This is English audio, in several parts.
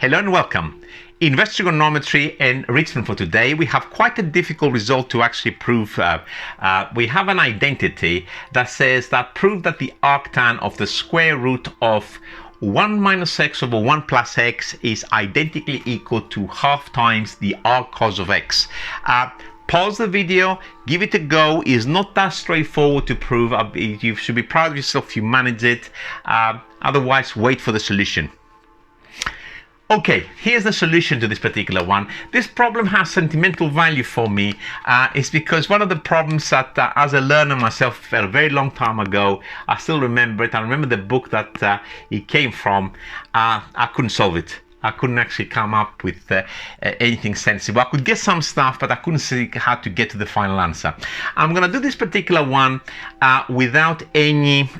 Hello and welcome. In trigonometry and enrichment for today, we have quite a difficult result to actually prove. We have an identity that says that prove that the arctan of the square root of 1 minus x over 1 plus x is identically equal to half times the arc cos of x. Pause the video, give it a go. It's not that straightforward to prove. You should be proud of yourself if you manage it. Otherwise, wait for the solution. Okay, here's the solution to this particular one. This problem has sentimental value for me. It's because one of the problems that as a learner myself a very long time ago, I still remember it. I remember the book that it came from. I couldn't solve it. I couldn't actually come up with anything sensible. I could get some stuff, but I couldn't see how to get to the final answer. I'm going to do this particular one without any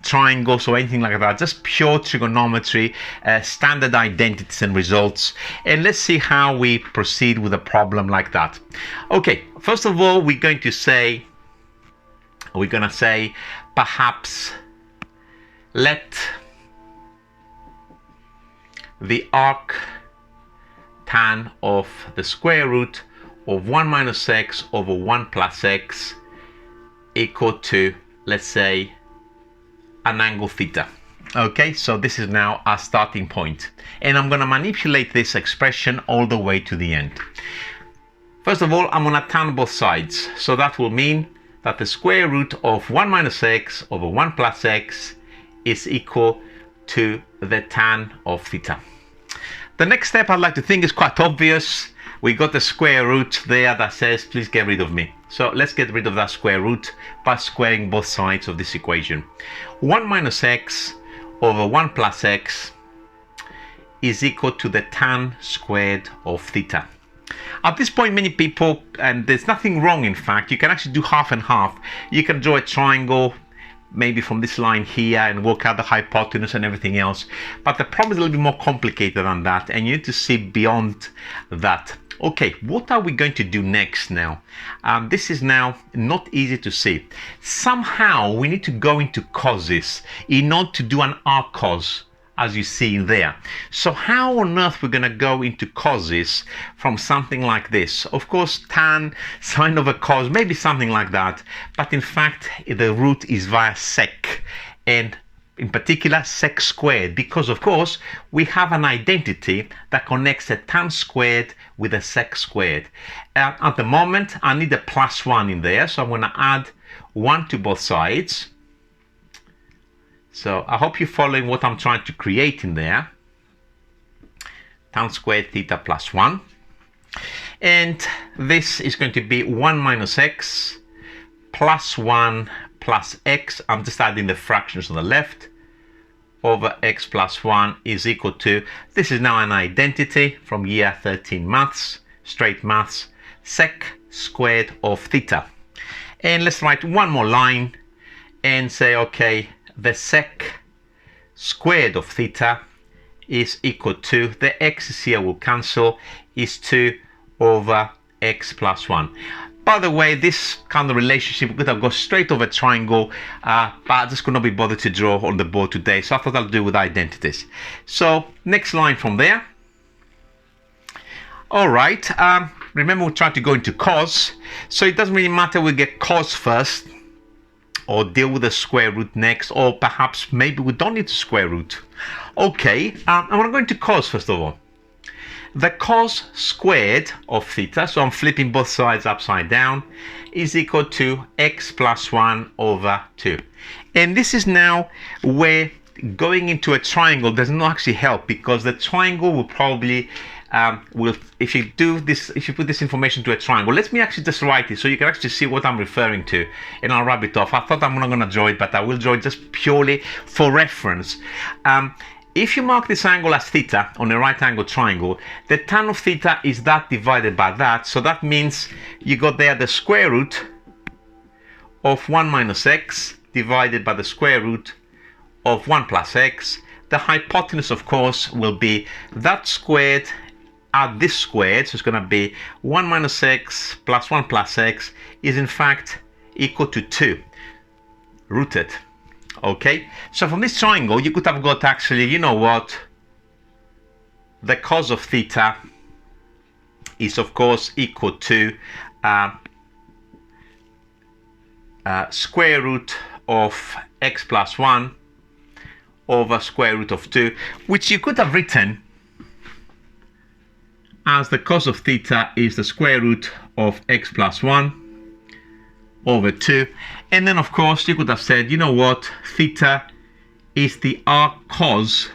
triangles or anything like that, just pure trigonometry, standard identities and results. And let's see how we proceed with a problem like that. Okay, first of all, we're going to say perhaps let the arc tan of the square root of 1 minus x over 1 plus x equal to, let's say, an angle theta. Okay, so this is now our starting point, and I'm going to manipulate this expression all the way to the end. First of all, I'm going to tan both sides, so that will mean that the square root of 1 minus x over 1 plus x is equal to the tan of theta. The next step I'd like to think is quite obvious. We got the square root there that says please get rid of me. So let's get rid of that square root by squaring both sides of this equation. 1 minus x over 1 plus x is equal to the tan squared of theta. At this point, many people, and there's nothing wrong in fact, you can actually do half and half. You can draw a triangle maybe from this line here and work out the hypotenuse and everything else, but the problem is a little bit more complicated than that, and you need to see beyond that. Okay, what are we going to do next now? This is now not easy to see. Somehow we need to go into causes in order to do an arc cos, as you see there. So how on earth we're going to go into causes from something like this? Of course, tan, sine over cos, maybe something like that. But in fact, the root is via sec, and in particular sec squared, because of course we have an identity that connects a tan squared with a sec squared. At the moment, I need a plus 1 in there, so I'm going to add 1 to both sides. So I hope you're following what I'm trying to create in there. Tan squared theta plus 1. And this is going to be 1 minus x plus 1 plus x. I'm just adding the fractions on the left over x plus 1 is equal to, this is now an identity from year 13 maths, straight maths, sec squared of theta. And let's write one more line and say, okay, the sec squared of theta is equal to, the x's here will cancel, is 2 over x plus 1. By the way, this kind of relationship could have gone straight over a triangle, but I just could not be bothered to draw on the board today, so I thought I'll do with identities. So next line from there. All right, remember we're trying to go into cos, so it doesn't really matter we get cos first, or deal with the square root next, or perhaps maybe we don't need the square root. Okay, I'm going to go into cos first of all. The cos squared of theta, so I'm flipping both sides upside down, is equal to x plus 1 over 2. And this is now where going into a triangle does not actually help, because the triangle will probably if you do this, if you put this information to a triangle, let me actually just write it so you can actually see what I'm referring to, and I'll wrap it off. I thought I'm not going to draw it, but I will draw it just purely for reference. If you mark this angle as theta on a right angle triangle, the tan of theta is that divided by that, so that means you got there the square root of 1 minus x divided by the square root of 1 plus x. The hypotenuse, of course, will be that squared add this squared, so it's going to be 1 minus x plus 1 plus x is in fact equal to 2 rooted. Okay, so from this triangle you could have got actually, you know what, the cos of theta is of course equal to square root of x plus 1 over square root of 2, which you could have written as the cos of theta is the square root of x plus 1 over 2. And then of course you could have said, you know what, theta is the arc cos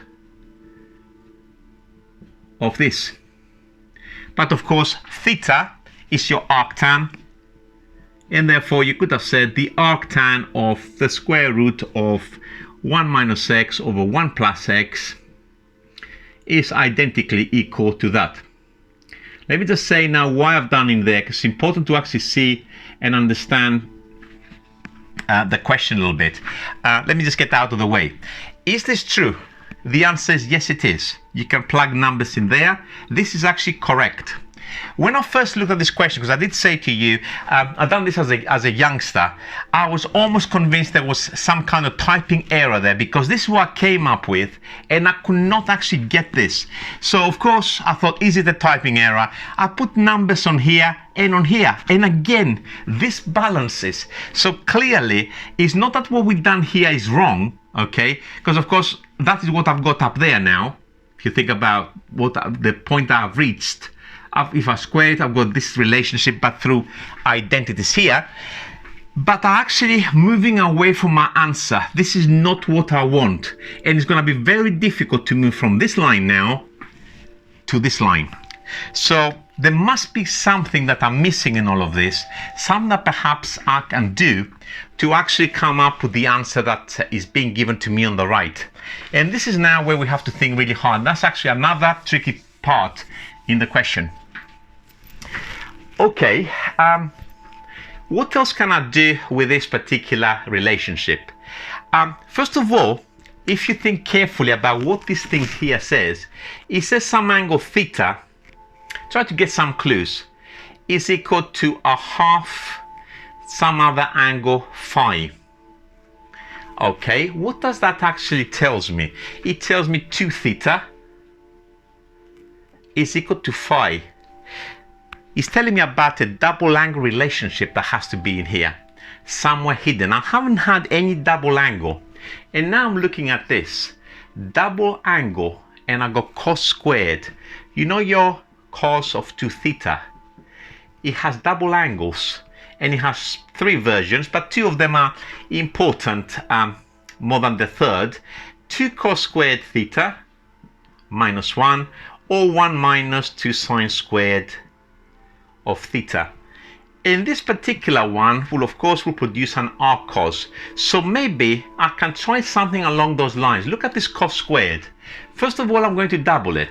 of this. But of course theta is your arctan, and therefore you could have said the arctan of the square root of 1 minus x over 1 plus x is identically equal to that. Let me just say now why I've done in there, because it's important to actually see and understand the question a little bit. Let me just get out of the way. Is this true? The answer is yes, it is. You can plug numbers in there. This is actually correct. When I first looked at this question, because I did say to you, I've done this as a youngster, I was almost convinced there was some kind of typing error there, because this is what I came up with and I could not actually get this. So of course I thought, is it a typing error? I put numbers on here and on here, and again this balances. So clearly it's not that what we've done here is wrong, okay, because of course that is what I've got up there now. If you think about what the point I've reached, if I square it, I've got this relationship, but through identities here. But I'm actually moving away from my answer. This is not what I want. And it's going to be very difficult to move from this line now to this line. So there must be something that I'm missing in all of this, something that perhaps I can do to actually come up with the answer that is being given to me on the right. And this is now where we have to think really hard. That's actually another tricky part in the question. Okay, what else can I do with this particular relationship? First of all, if you think carefully about what this thing here says, it says some angle theta, try to get some clues, is equal to a half some other angle phi. Okay, what does that actually tells me? It tells me 2 theta is equal to phi. It's telling me about a double angle relationship that has to be in here, somewhere hidden. I haven't had any double angle. And now I'm looking at this. Double angle, and I got cos squared. You know your cos of 2 theta? It has double angles, and it has 3 versions, but 2 of them are important more than the third. 2 cos squared theta minus 1, or 1 minus 2 sine squared of theta. In this particular one will of course will produce an arc cos. So maybe I can try something along those lines. Look at this cos squared. First of all, I'm going to double it.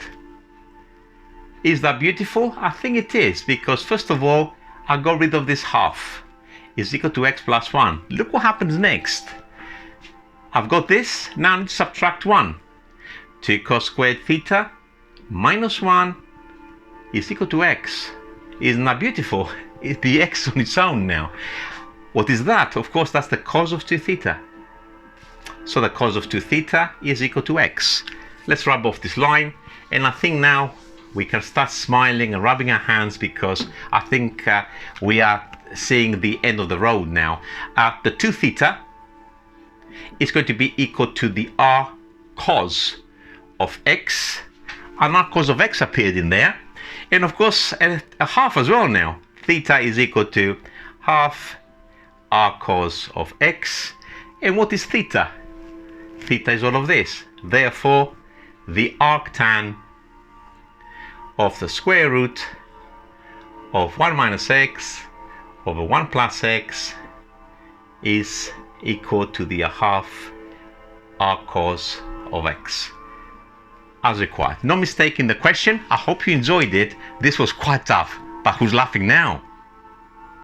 Is that beautiful? I think it is, because first of all I got rid of this half is equal to x plus 1. Look what happens next. I've got this, now I need to subtract 1. 2 cos squared theta minus 1 is equal to x. Isn't that beautiful? It's the x on its own now. What is that? Of course, that's the cos of 2 theta. So the cos of 2 theta is equal to x. Let's rub off this line, and I think now we can start smiling and rubbing our hands, because I think we are seeing the end of the road now. The 2 theta is going to be equal to the r cos of x. An r cos of x appeared in there. And of course a half as well now. Theta is equal to half r cos of x. And what is theta? Theta is all of this. Therefore, the arctan of the square root of 1 minus x over 1 plus x is equal to the half r cos of x. As required. No mistake in the question. I hope you enjoyed it. This was quite tough, but who's laughing now?